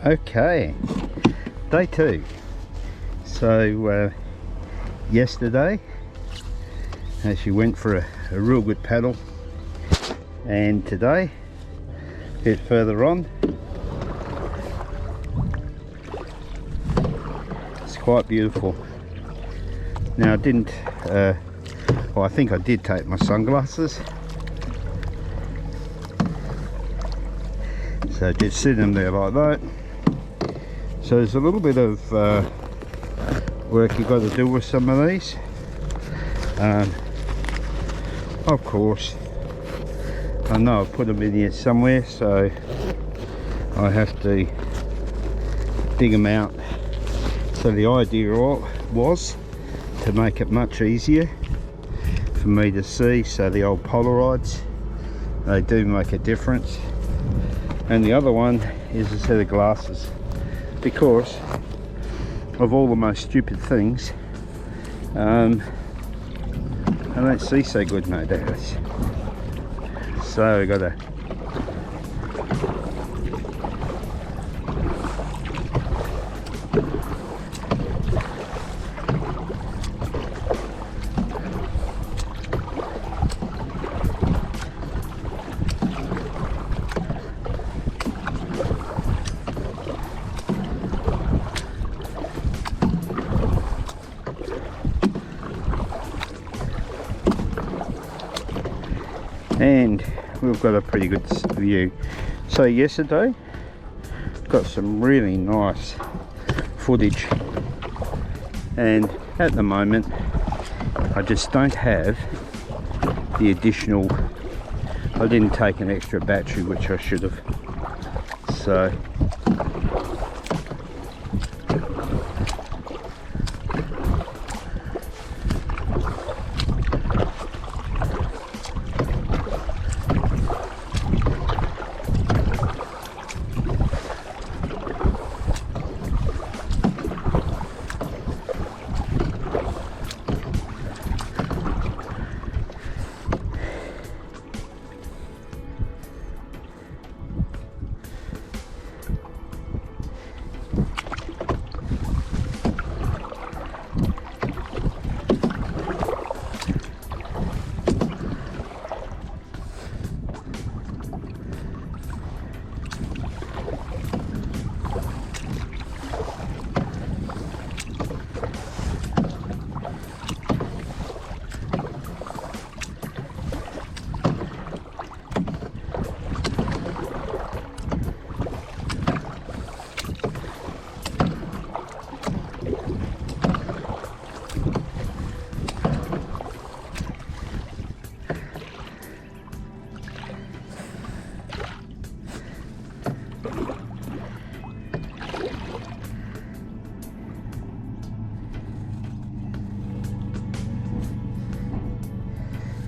Okay, day 2. So yesterday actually went for a real good paddle, and today a bit further on it's quite beautiful. Now I didn't well, I think I did take my sunglasses, so just sit them there like that. So there's a little bit of work you've got to do with some of these. Of course, I know I've put them in here somewhere, so I have to dig them out. So the idea was to make it much easier for me to see. So the old Polaroids, they do make a difference. And the other one is a set of glasses, because of all the most stupid things, I don't see so good nowadays. So we got to and we've got a pretty good view. So yesterday got some really nice footage, and at the moment I just don't have the additional, I didn't take an extra battery, which I should have.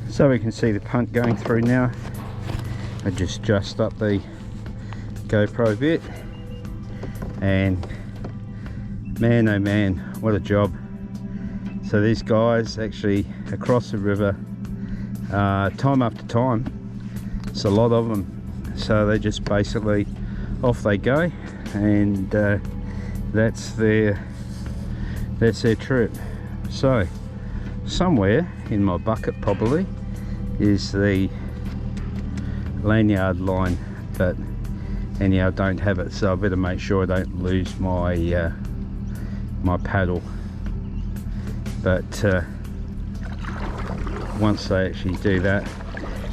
So we can see the punt going through now. I just adjust up the GoPro bit, and man oh man, what a job. So these guys actually across the river time after time, it's a lot of them, so they just basically off they go, and that's their trip. So somewhere in my bucket probably is the lanyard line, but anyhow I don't have it, so I better make sure I don't lose my my paddle. But once they actually do that,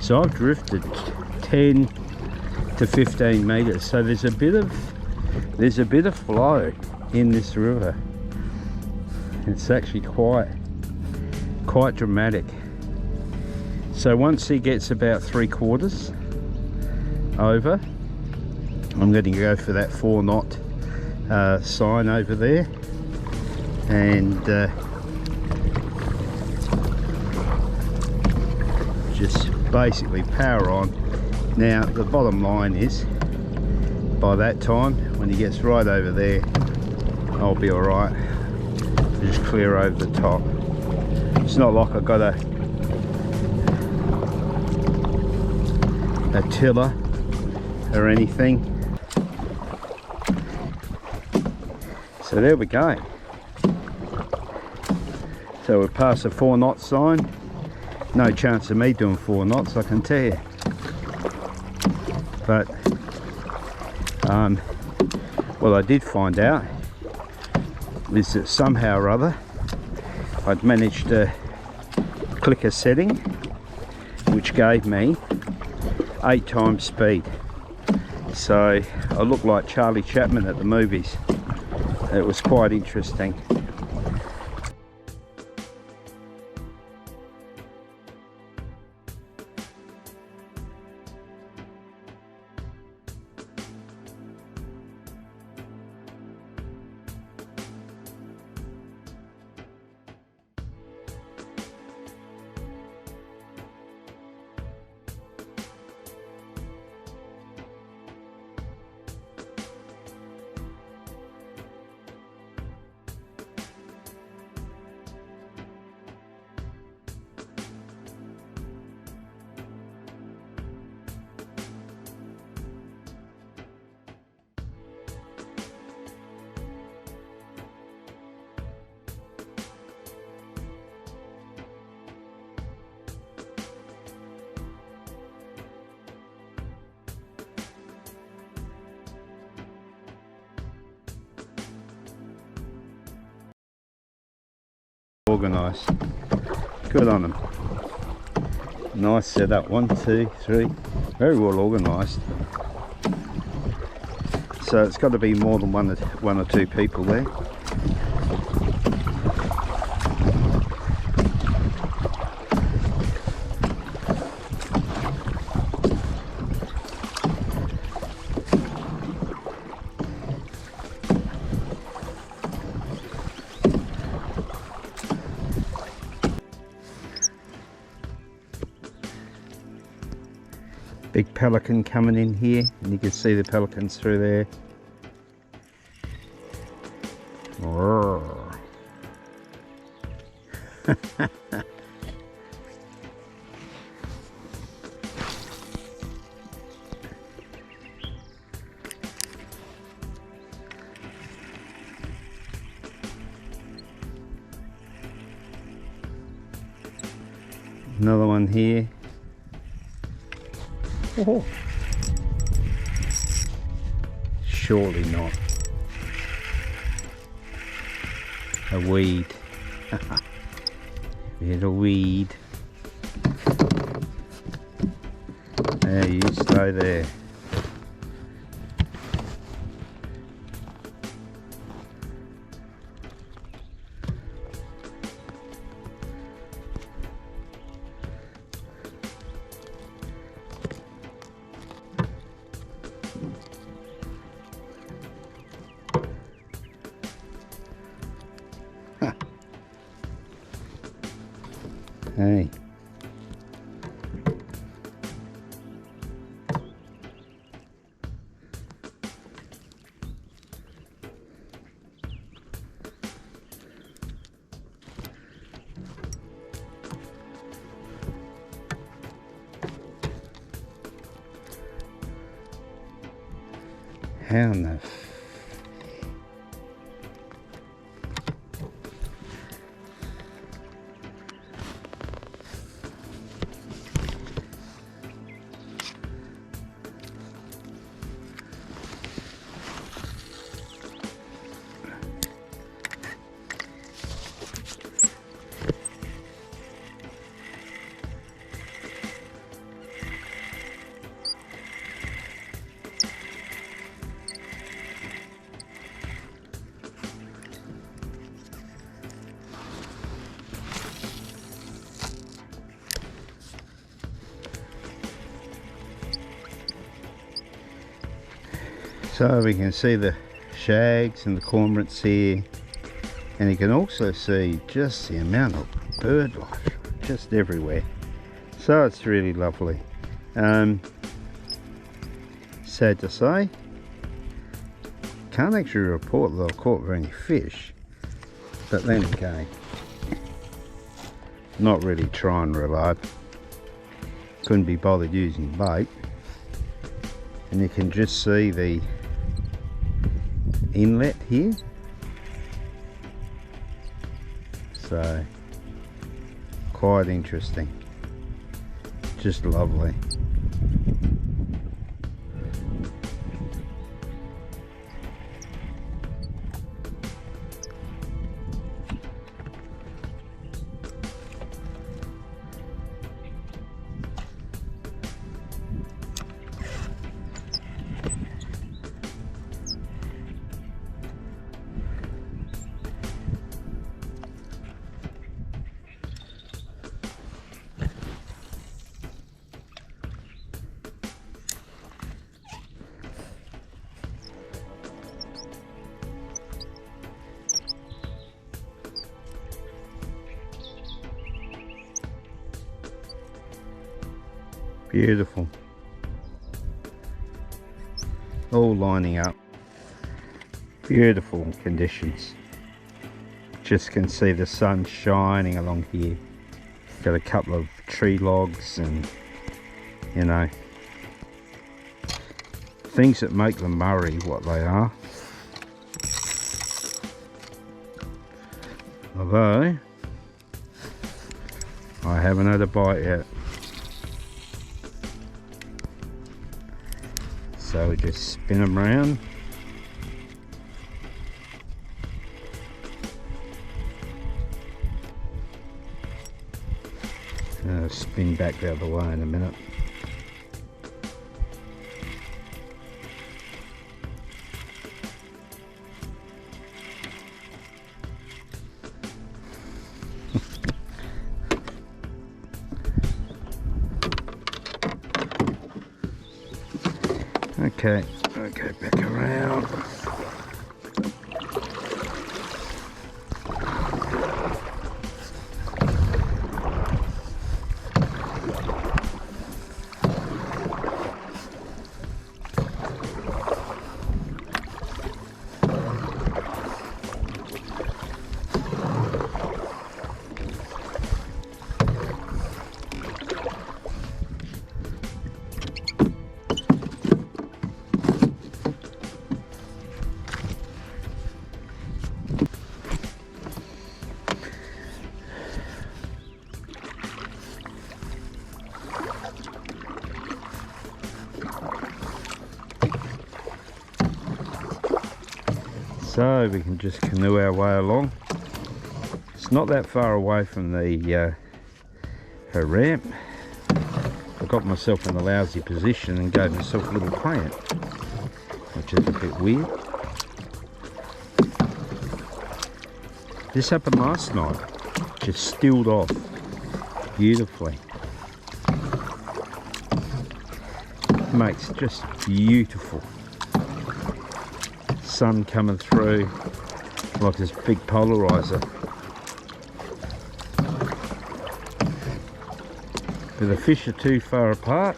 so I've drifted 10 to 15 meters, so there's a bit of flow in this river. It's actually quite dramatic. So once he gets about 3/4 over, I'm going to go for that 4 knot sign over there, and just basically power on. Now the bottom line is, by that time when he gets right over there, I'll be alright. Just clear over the top. It's not like I've got a tiller or anything. So there we go. So we're past the 4 knot sign. No chance of me doing 4 knots, I can tell you. But what I did find out is that somehow or other I'd managed to click a setting which gave me 8 times speed. So I looked like Charlie Chaplin at the movies. It was quite interesting. Organised. Good on them. Nice setup. 1, 2, 3. Very well organised. So it's got to be more than one or two people there. Big pelican coming in here, and you can see the pelicans through there. Another one here. Oh. Surely not. A weed. We had a weed. There, you stay there. Hey. How in the So we can see the shags and the cormorants here, and you can also see just the amount of bird life just everywhere. So it's really lovely. Sad to say, can't actually report that I've caught very fish, but then again, not really trying real hard. Couldn't be bothered using bait, and you can just see the inlet here so quite interesting, just lovely. Beautiful, all lining up, beautiful conditions. Just can see the sun shining along here. Got a couple of tree logs and, you know, things that make the Murray what they are. Although I haven't had a bite yet. So we just spin them around. And I'll spin back the other way in a minute. Okay, I'll go back around. So we can just canoe our way along. It's not that far away from the her ramp. I got myself in a lousy position and gave myself a little plant, which is a bit weird. This happened last night, just stilled off beautifully. Makes just beautiful. Sun coming through like this big polarizer. But the fish are too far apart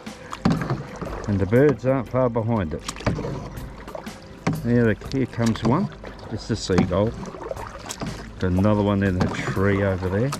and the birds aren't far behind it. Here comes one. It's the seagull. Got another one in the tree over there.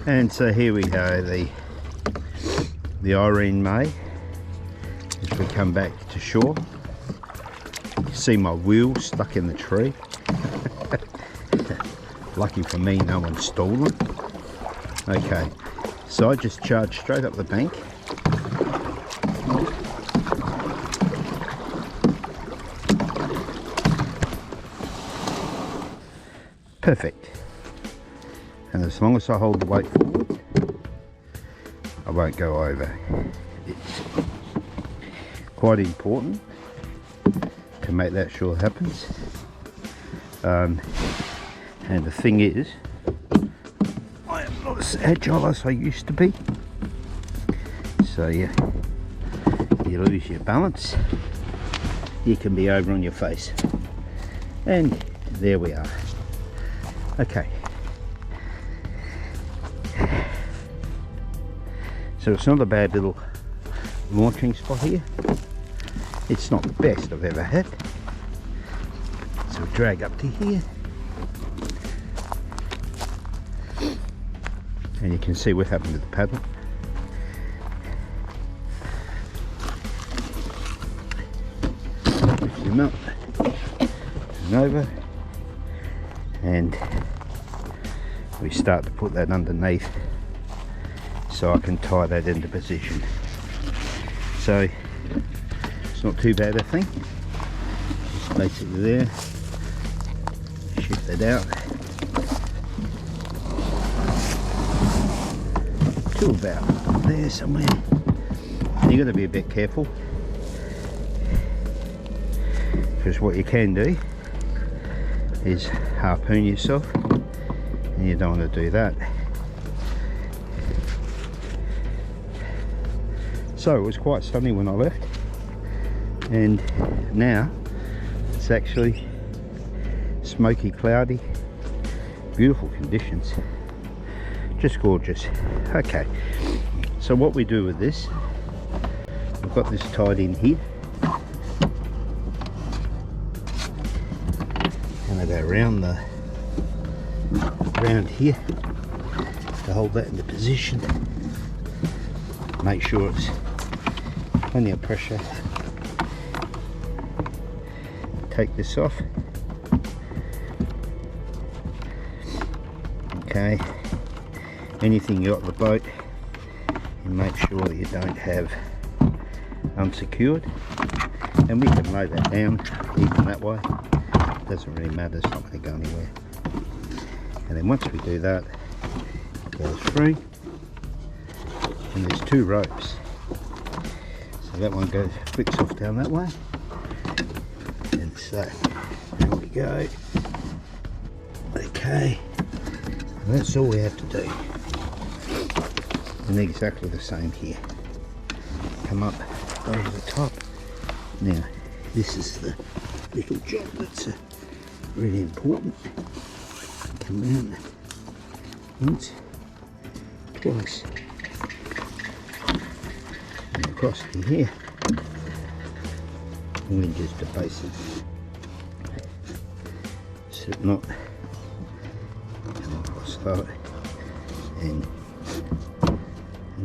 And so here we go, the Irene May, as we come back to shore. You can see my wheel stuck in the tree. Lucky for me, no one stole them. Okay, so I just charged straight up the bank. Perfect. And as long as I hold the weight forward, I won't go over. It's quite important to make that sure happens. And the thing is, I am not as agile as I used to be. So you lose your balance, you can be over on your face. And there we are. Okay. So it's not a bad little launching spot here. It's not the best I've ever had. So we drag up to here. And you can see what happened to the paddle. Lift him up and over. And we start to put that underneath, so I can tie that into position. So it's not too bad, I think. Just basically there, shift that out to about there somewhere. And you've got to be a bit careful, because what you can do is harpoon yourself, and you don't want to do that. So it was quite sunny when I left, and now it's actually smoky, cloudy, beautiful conditions, just gorgeous. Okay, so what we do with this, we've got this tied in here, and I go around here to hold that into position. Make sure it's plenty of pressure. Take this off. Okay, anything you got on the boat, you make sure that you don't have unsecured, and we can load that down even that way. It doesn't really matter, it's not going to go anywhere. And then once we do that, it goes through, and there's two ropes. So that one goes, flicks off down that way, and so there we go. Okay, and that's all we have to do. And exactly the same here. Come up over the top. Now, this is the little job that's really important. Come around once, twice, and across to here. And we just debase it, slip knot, come across that, and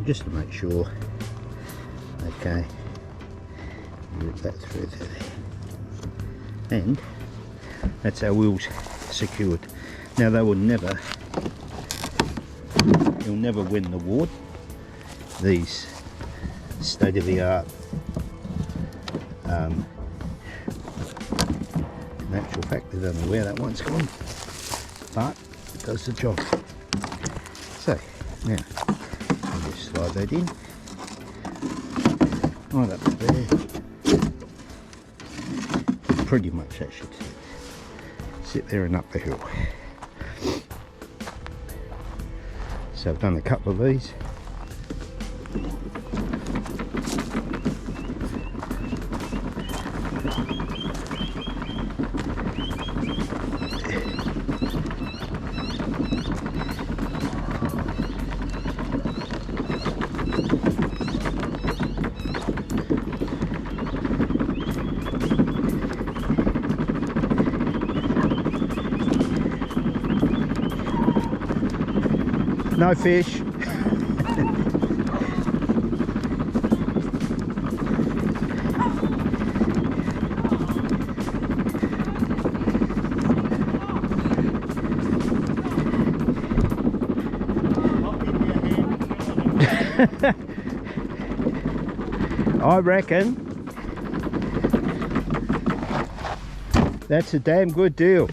just to make sure. Okay, rip that through there, and that's our wheels secured. Now they will never, you'll never win the award. These state-of-the-art, in actual fact I don't know where that one's gone, but it does the job. So now I'll just slide that in, right up there. Pretty much that should sit there and up the hill. So I've done a couple of these. No fish. I reckon that's a damn good deal.